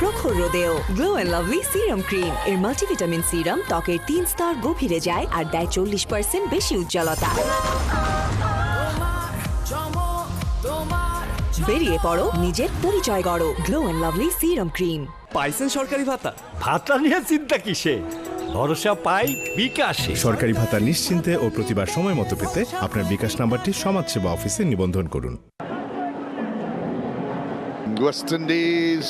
প্রখর রোদেও। Glow and lovely serum cream এর মাল্টিভিটামিন সিরাম ত্বকের 3 স্তর গভীরে যায় আর দেয় 40% বেশি উজ্জ্বলতা। বেরিয়ে পড়ো, নিজের পরিচয় গড়ো। Glow and lovely serum cream. পাইছেন সরকারি ভাতা? ভাতা নিয়ে চিন্তা কিসে, ভরসা পাই বিকাশে। সরকারি ভাতা নিশ্চিন্তে ও প্রতিবার সময় মতো পেতে আপনার বিকাশ নাম্বারটি সমাজসেবা অফিসে নিবন্ধন করুন। West Indies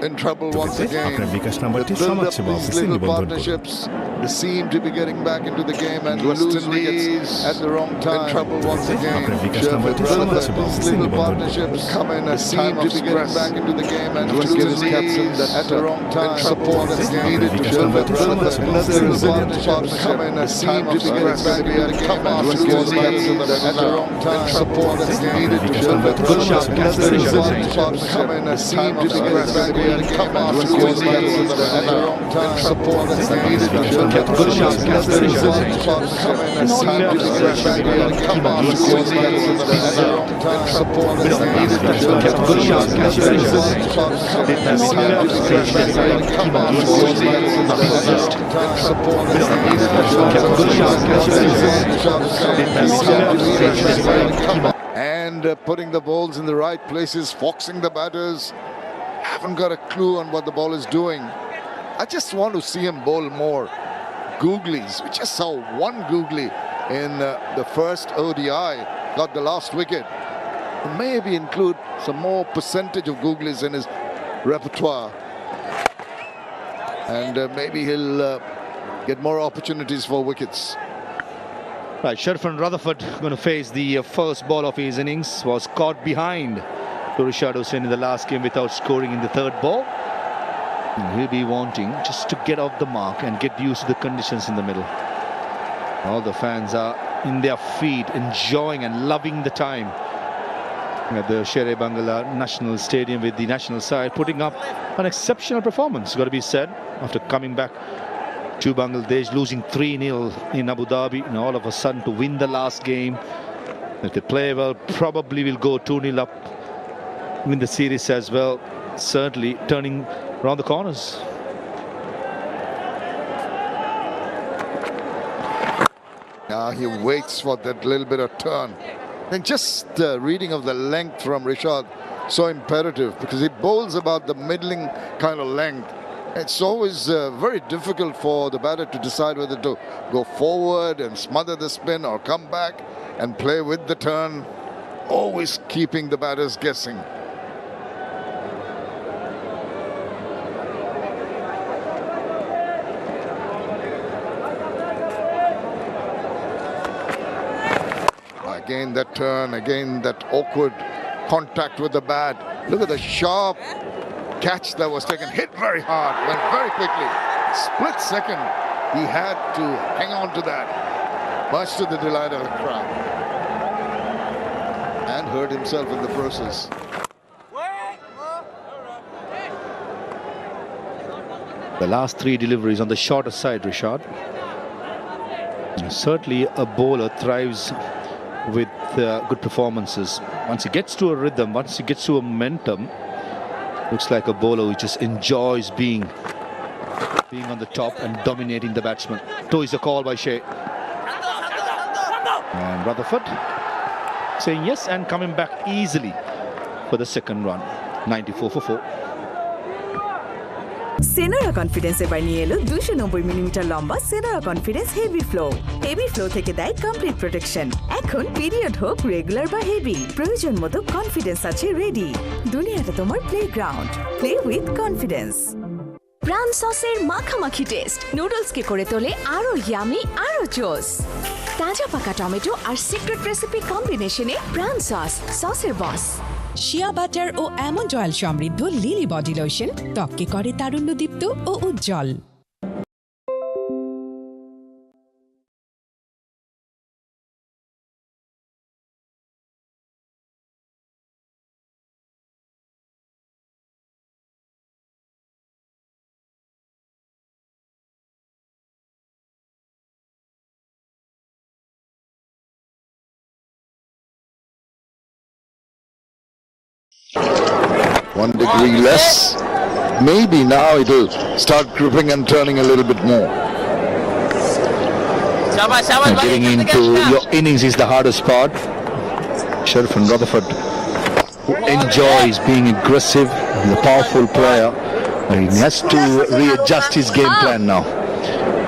in trouble once again. আপনার বিকাশ নাম্বারটি Build up সমাজসেবা these অফিসে little নিবন্ধন করুন। partnerships. They seem to be getting back into the game and West Indies at the wrong time. In trouble once again. আপনার বিকাশ নাম্বারটি সমাজসেবা These অফিসে little নিবন্ধন করুন। partnerships come in a seem to be getting back into the game and West Indies at the wrong time. Support that's needed to build up another resilient partnership. Come in a seem to be getting back into the game and West Indies at the wrong time. Support that's needed to build up another resilient partnership. Come in a seem to be getting back into the game and West Indies at the wrong time. Support that's needed to build up another resilient partnership. Come in a seem to be getting back into the game and West Indies at the wrong time. Support that's needed to build up another resilient partnership. Come in a seem to be getting back into the game and West Indies at the wrong time. Support that's needed to build up another resilient partnership. And putting the balls in the right places, foxing the batters. Haven't got a clue on what the ball is doing. I just want to see him bowl more googlies. We just saw one googly in the first ODI, got the last wicket. Maybe include some more percentage of googlies in his repertoire. And maybe he'll get more opportunities for wickets. Right, Sherfan Rutherford going to face the first ball of his innings. Was caught behind to Rishad Hussain in the last game without scoring in the third ball. And he'll be wanting just to get off the mark and get used to the conditions in the middle. All the fans are in their feet, enjoying and loving the time at the Sher-e Bangla National Stadium with the national side putting up an exceptional performance, got to be said, after coming back to Bangladesh, losing 3-0 in Abu Dhabi, and all of a sudden to win the last game. If they play well, probably will go 2-0 up, win the series as well, certainly turning around the corners. Now he waits for that little bit of turn. And just reading of the length from Rishad, so imperative, because he bowls about the middling kind of length. It's always very difficult for the batter to decide whether to go forward and smother the spin or come back and play with the turn, always keeping the batters guessing. Again that turn, again that awkward contact with the bat. Look at the sharp catch that was taken, hit very hard, went very quickly. Split second, he had to hang on to that, much to the delight of the crowd. And hurt himself in the process. The last three deliveries on the shorter side, Rishad. Certainly a bowler thrives with good performances. Once he gets to a rhythm, once he gets to a momentum, looks like a bowler who just enjoys being on the top and dominating the batsman. Toe is a call by Shea. And Rutherford saying yes and coming back easily for the second run. 94 for 4. সেনারা confidence এবার নিয়ে এলো 290 millimetre লম্বা সেনারা confidence heavy flow. Heavy flow থেকে দেয় complete protection. এখন period হোক রেগুলার বা হেভি, প্রয়োজন মতো কনফিডেন্স আছে রেডি। দুনিয়াটা তোমার প্লেগ্রাউন্ড, প্লে উইথ কনফিডেন্স। প্রাণ সসের মাখামাখি টেস্ট নুডলসকে করে তোলে আরো ইয়ামি, আরো জোস। তাজা পাকা টমেটো আর সিক্রেট রেসিপি কম্বিনেশনে প্রাণ সসের বস। শিয়া বাটার ও অ্যালমন্ড অয়েল সমৃদ্ধ লিলি বডি লোশন ত্বককে করে তারুণ্যদীপ্ত ও উজ্জ্বল। One degree less. maybe now it'll start gripping and turning a little bit more. And getting into your innings is the hardest part. Sherfan Rutherford, who enjoys being aggressive, he's a powerful player. He has to readjust his game plan now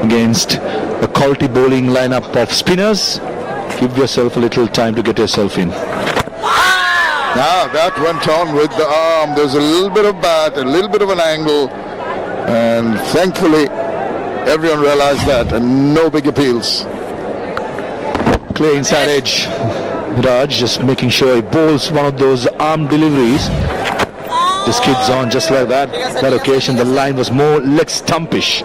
against a quality bowling lineup of spinners. Give yourself a little time to get yourself in. Now that went on with the arm. There's a little bit of bat, a little bit of an angle, and thankfully everyone realized that, and no big appeals. Clear inside edge. Raj just making sure he bowls one of those arm deliveries. The skids on just like that. That occasion the line was more leg stumpish.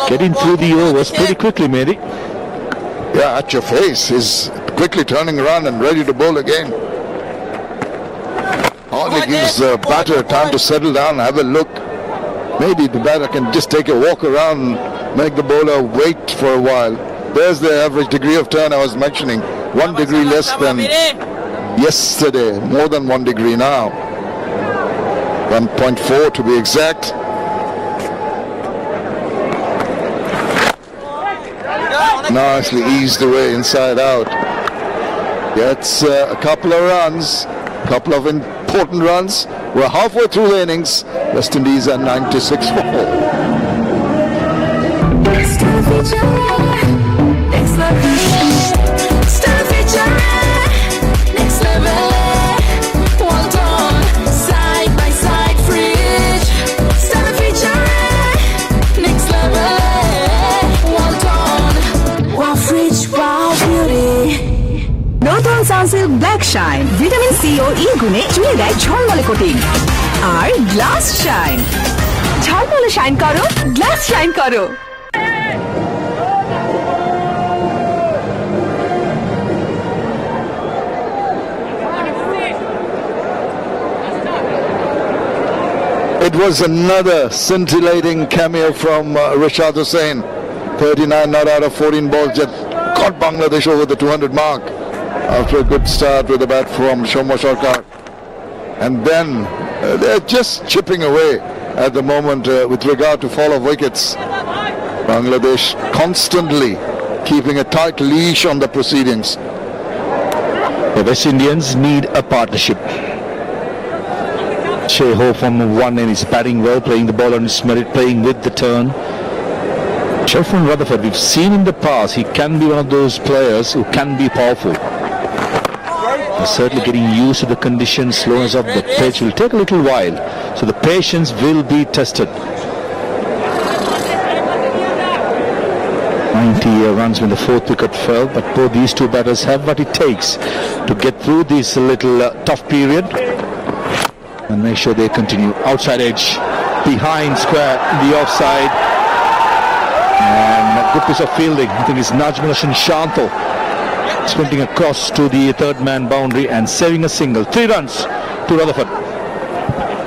Getting through the overs pretty quickly, Mary. Yeah, at your face. He's quickly turning around and ready to bowl again. Hardly gives the batter time to settle down and have a look. Maybe the batter can just take a walk around, make the bowler wait for a while. There's the average degree of turn I was mentioning. 1 degree less than yesterday. More than 1 degree now. 1.4 to be exact. Nicely eased away inside out. Gets a couple of runs. Couple of important runs. We're halfway through the innings. West Indies are 96 for 4. নতুন Sunsilk black shine vitamin C ও E গুণে চুলে দেয় ঝলমলে coating আর glass shine ঝলমলে shine করো glass shine করো It was another scintillating cameo from Rishad Hussain. 39 not out of 14 balls that got Bangladesh over the 200 mark after a good start with a bat from Shomo Sarkar. And then they're just chipping away at the moment with regard to fall of wickets. Bangladesh constantly keeping a tight leash on the proceedings. The West Indians need a partnership. Shea Ho from one end is batting well, playing the ball on his merit, playing with the turn. Sherfan Rutherford, we've seen in the past, he can be one of those players who can be powerful. He's certainly getting used to the conditions, slowness of the pitch will take a little while. So the patience will be tested. 90 runs when the 4th wicket fell, but both these two batters have what it takes to get through this little tough period and make sure they continue. Outside edge, behind square, the offside. And a good piece of fielding. I think it's Najmul Hossain Shanto sprinting across to the third man boundary and saving a single. 3 runs to Rutherford.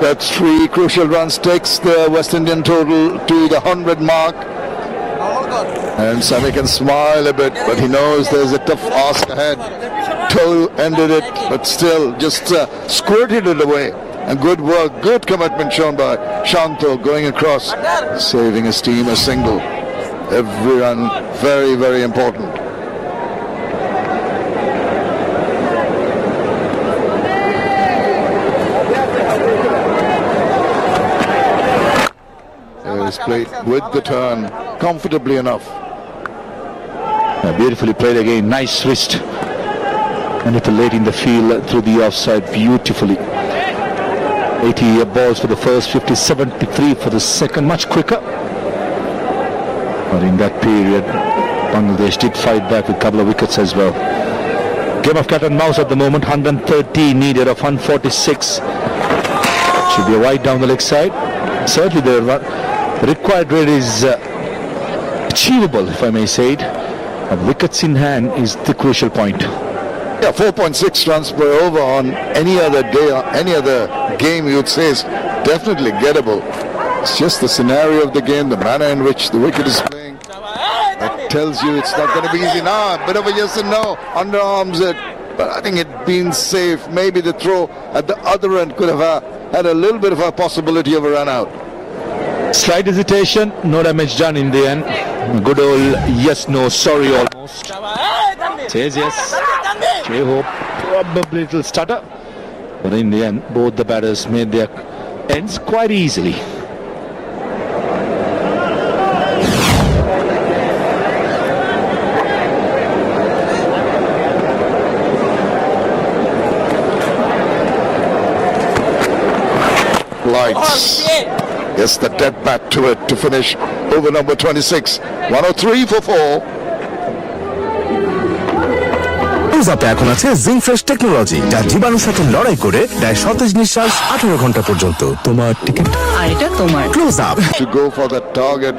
That's 3 crucial runs, takes the West Indian total to the 100 mark. And Sami can smile a bit, but he knows there's a tough ask ahead. Toe ended it, but still just squirted it away. And good work, good commitment shown by Shanto going across, saving his team a single. Every run very, very important. He's played with the turn comfortably enough. Beautifully played again, nice wrist. Manipulating the field through the offside beautifully. 80 balls for the first, 50, 73 for the second, much quicker. But in that period, Bangladesh did fight back with a couple of wickets as well. Game of cat and mouse at the moment, 130 needed of 146. Should be a wide down the leg side. Certainly the required rate is achievable, if I may say it. But wickets in hand is the crucial point. Yeah, 4.6 runs per over on any other day, any other game you'd say is definitely gettable. It's just the scenario of the game, the manner in which the wicket is playing. That tells you it's not going to be easy now. A bit of a yes and no, underarms it. But I think it's been safe. Maybe the throw at the other end could have had a little bit of a possibility of a run out. Slight hesitation, no damage done in the end. Good old yes, no, sorry almost. Says yes. Jay Hope probably a little stutter. But in the end, both the batters made their ends quite easily. Lights. Yes, the dead bat to it to finish over number 26. 103 for 4. ক্লোজআপে এখন আছে zinc fresh technology, যা জীবাণুর সাথে লড়াই করে দেয় সতেজ নিঃশ্বাস 18 ঘন্টা পর্যন্ত। তোমার টিকিট আর এটা তোমার close up. To go for the target.